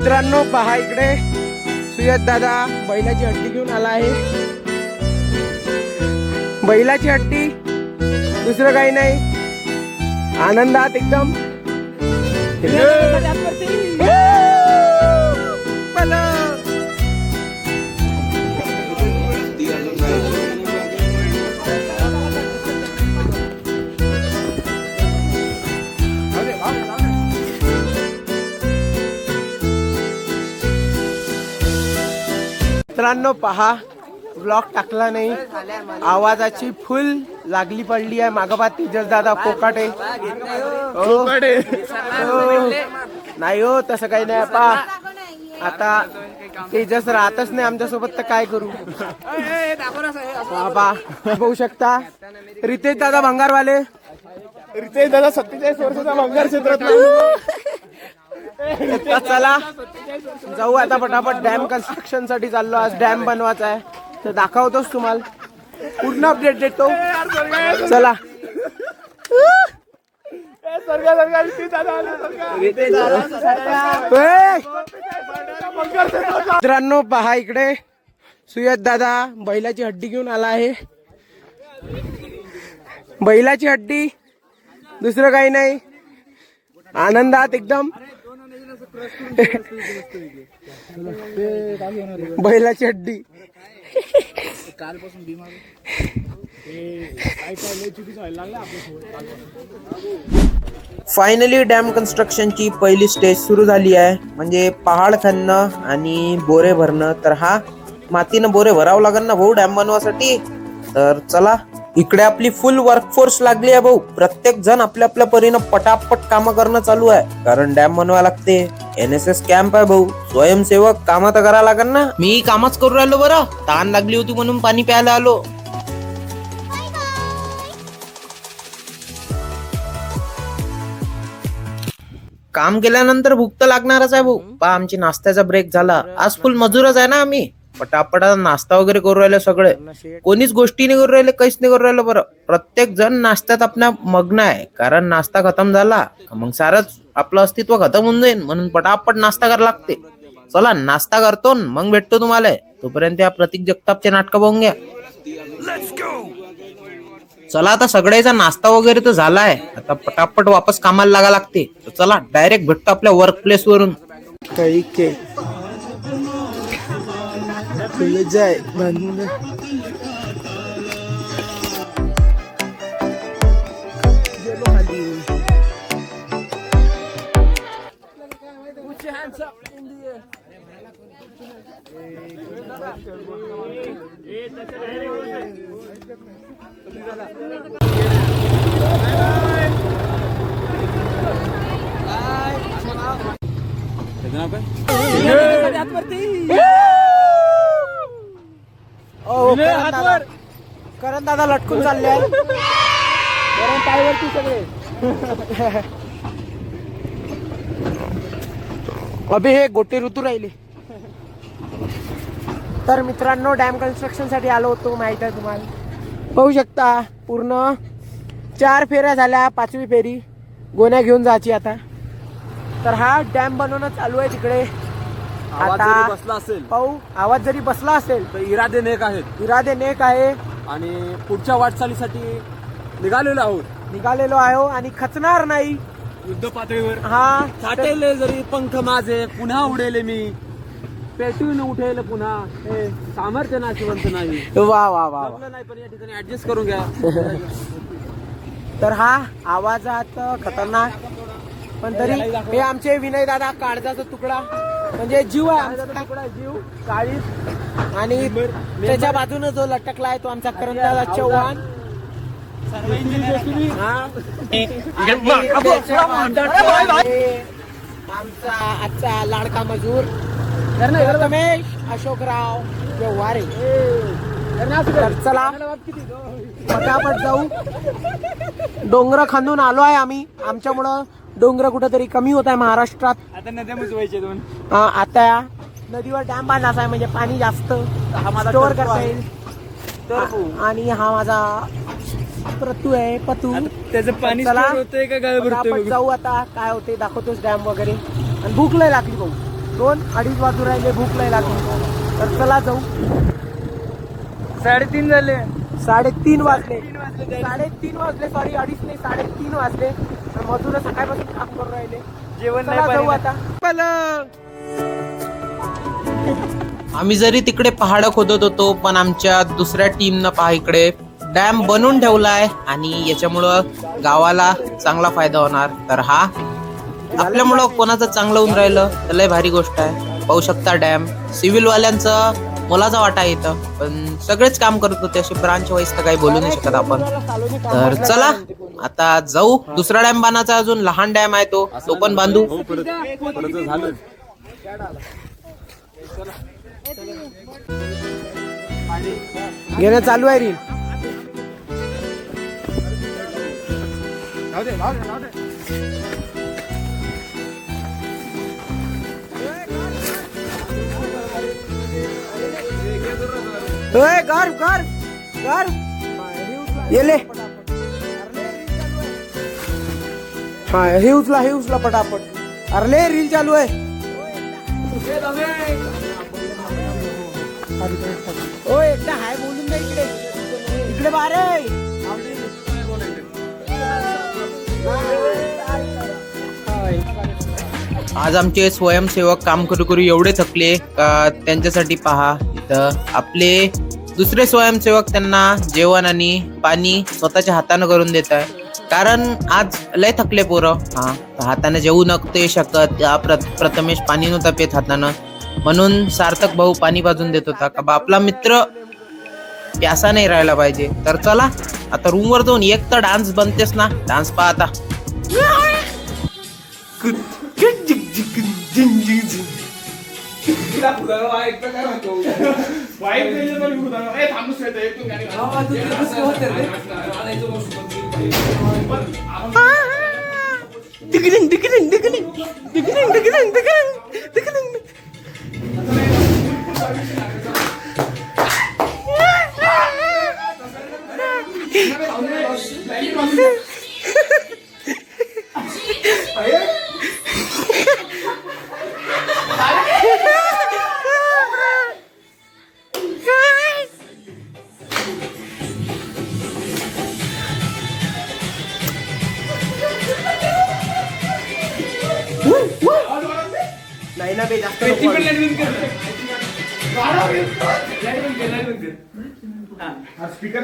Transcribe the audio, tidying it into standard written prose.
मित्रांनो पहा इकडे सुयत दादा बैलाची हड्डी घेऊन आला आहे. बैलाची हड्डी दुसरं काही नाही, आनंदात एकदम. मित्रांनो पहा ब्लॉग टाकला नाही, आवाजाची फुल लागली पडली आहे. मागोबा तेजस दादा कोकाटे नाही हो, तसं काही नाही. पहा आता तेजस राहतच नाही आमच्यासोबत, तर काय करू. बाबा बघू शकता रितेश दादा भंगारवाले, रितेश दादा 47 वर्षाचा भंगार क्षेत्रात. चला जाऊ आता पटापट. डॅम कन्स्ट्रक्शन साठी चाललो, आज डॅम बनवायचा आहे तर दाखवतोच तुम्हाला, पूर्ण अपडेट देतो. चला मित्रांनो पहा इकडे सुयत दादा बैलाची हड्डी घेऊन आला आहे. बैलाची हड्डी दुसरं काही नाही, आनंदात एकदम. बैलाची हड्डी फायनली डॅम कन्स्ट्रक्शनची पहिली स्टेज सुरू झाली आहे, म्हणजे पहाड खणणं आणि बोरे भरणं. तर हा मातीनं बोरे भरावं लागेल ना भाऊ डॅम बनवासाठी. तर चला इकडे आपली फुल वर्कफोर्स लागली आहे भाऊ. प्रत्येक जण आपल्या आपल्या परीनं पटापट कामं करणं चालू आहे, कारण डॅम बनवायला लागते. NSS कॅम्प आहे भाऊ, स्वयंसेवक कामं तर करायला लागेल ना. मी कामच करू राहिलो बरं, तहान लागली होती म्हणून पाणी प्यायला आलो. काम केल्यानंतर भूक तर लागणारच आहे भाऊ. पहा आमची नाश्त्याचा ब्रेक झाला, आज फुल मजूरच आहे ना आम्ही. पटापट नाश्ता वगैरे करू राहिले सगळे, कोणीच गोष्टी नाही करू राहिले, काहीच नाही करू राहिलं बरं. प्रत्येक जण नाश्त्यात आपल्या मग्न आहे, कारण नाश्ता खतम झाला मग सारच आपलं अस्तित्व खतम होऊन जाईल, म्हणून पटापट नाश्ता करायला लागते. चला नाश्ता करतो मग भेटतो तुम्हाला. तोपर्यंत या प्रतीक जगतापचे नाटक बघून घ्या. चला आता सगळ्याचा नाश्ता वगैरे तर झालाय, आता पटापट वापस कामाला लागा लागते. तर चला डायरेक्ट भेटतो आपल्या वर्क प्लेस वरून. जाय करण दादा लटकून चालले पायवरती सगळे. अबे हे गोटे ऋतू राहिले. तर मित्रांनो डॅम कन्स्ट्रक्शन साठी आलो होतो, माहित आहे तुम्हाला. पाहू शकता पूर्ण 4 फेऱ्या झाल्या, 5वी फेरी गोण्या घेऊन जायची आता. तर हा डॅम बनवणं चालू आहे तिकडे. आता बसला असेल पाहू, आवाज जरी बसला असेल तर इरादे नेक आहेत, इरादे नेक आहे आणि पुढच्या वाटचालीसाठी निघालेलो आहो आणि खचणार नाही युद्ध पातळीवर. हा छाटेले जरी पंख माझे पुन्हा उडेले मी, पेटून उठेल पुन्हा, हे सामर्थ्य नाशिवंत नाही. वा वा वा. नाही पण या ठिकाणी ऍडजस्ट करून घ्या. तर हा आवाजात खतरनाक, पण तरी हे आमचे विनय दादा काळजाचा तुकडा, म्हणजे जीव आहे आमचा तुकडा, जीव काळीज. आणि त्याच्या बाजूने जो लटकला आहे तो आमचा करंदादा चव्हाण. आमचा आजचा लाडका मजूर रमेश अशोकराव व्यवहारे. चला पटापट जाऊ. डोंगर खांदून आलो आहे आम्ही, आमच्यामुळं डोंगर कुठेतरी कमी होत आहे महाराष्ट्रात. आता नद्या मुजवायचे दोन. आता नदीवर डॅम बांधायचा आहे, म्हणजे पाणी जास्त स्टोअर करता येईल. आणि हा माझा प्रतू आहे, पतू. त्याचं पाणी होतंय का गाळ भरतोय? जाऊ आता, काय होते दाखवतोच डॅम वगैरे. आणि भूक लय लागली भाऊ. 2-2:30 वाजू राहिले, भूक नाही लागली. तर चला जाऊ. 3:30 झाले. 3:30 वाजले. 3:30 वाजले, सॉरी 2:30 नाही, 3:30 वाजले. तर मजूर सकाळपासून काम करून राहिले. जेवण चला नाही जाऊ आता. आम्ही जरी तिकडे पहाड खोदत होतो, पण आमच्या दुसऱ्या टीमनं पहा इकडे डॅम बनवून ठेवलाय आणि याच्यामुळं गावाला चांगला फायदा होणार. तर हा आपल्यामुळं कोणाचं चांगलं होऊन राहिलं तर लय भारी गोष्ट आहे. पाहू शकता डॅम. सिव्हिल वाल्यांचं मोलाचा वाटा येतं, पण सगळेच काम करत होते. असे ब्रांच वाईज तर काही बोलू नाही शकत आपण. तर चला आता जाऊ. दुसरा डॅम बांधायचा, अजून लहान डॅम आहे तो पण बांधू. झालं. घेणं चालू आहे रील. येले हा, हे उचला पटापट. अरे रील चालू आहे. ओ एकटा हाय बोलून दे इकडे. इकडे बारे. आज आमचे स्वयंसेवक काम करू करू एवढे थकले का त्यांच्यासाठी पहा इथं आपले दुसरे स्वयंसेवक त्यांना जेवण आणि पाणी स्वतःच्या हाताने करून देत आहे. कारण आज लय थकले पोरं. हाताने जेवू नकते शकत. प्रथमेश पाणी नव्हता पेत हातानं, म्हणून सार्थक भाऊ पाणी पाजून देत होता का बा आपला मित्र प्यासा नाही राहायला पाहिजे. तर चला आता रूम वर जाऊन एक तर डान्स बनतेस ना, डान्स पहा आता. नाही ना बे, जास्त स्पीकर